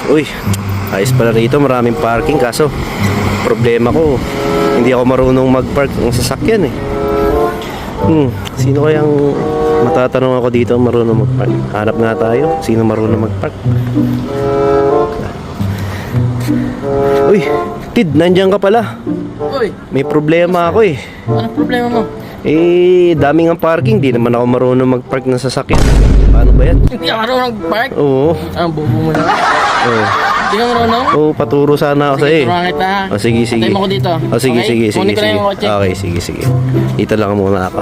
Uy, ayos pala rito, maraming parking. Kaso, problema ko, hindi ako marunong mag-park ng sasakyan eh. Sino kayang matatanong ako dito marunong mag-park? Hanap nga tayo, sino marunong mag-park? Uy, Tid, nandiyan ka pala. Uy, May problema ako eh. anong problema mo? Daming ang parking, di naman ako marunong mag-park ng sasakyan. Paano ba yan? Hindi ka marunong mag-park? Oo. Ang bubo mo na. Oo. Hindi ka marunong? Oo, paturo sana ako sa'yo eh. Turuan kita ha. Oh, sige, sige. Antayin mo ko dito. Oh, sige, Okay? sige, sige, Kunin ko lang sige. yung kotse. Okay, sige, sige. Dito lang muna ako.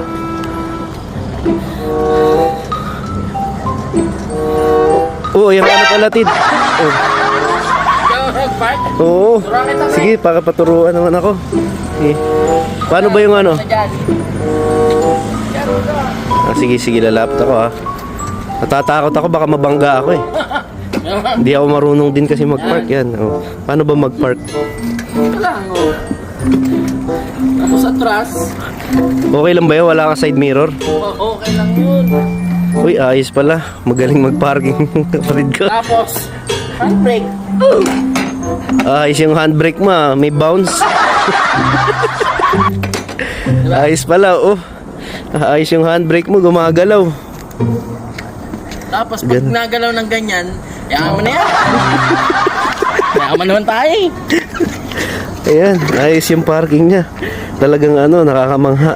Oo, yung ano pala, Tid. Oh. Ikaw mag-park? Oo. Turuan kita, pre. Sige, para paturuan naman ako. Sige. Paano ba yung ano? Na dyan. Sige, sige, lalapit ako ha. Natatakot ako, baka mabangga ako eh. Hindi ako marunong din kasi mag-park yan. Oh. Paano ba mag-park? Ito lang, oh. Tapos atras. Okay lang ba yun? Wala ka side mirror? Oh, okay lang yun. Uy, ayos pala. Magaling mag-parking kapatid ko. Tapos, handbrake. Ayos yung handbrake mo ah. May bounce. Ayos pala, oh. Ayos yung handbrake mo, gumagalaw. Tapos, pag Ganun. nagalaw ng ganyan, yaman na yan. Yaman naman tayo eh. Ayan, ayos yung parking niya. Talagang ano, nakakamangha.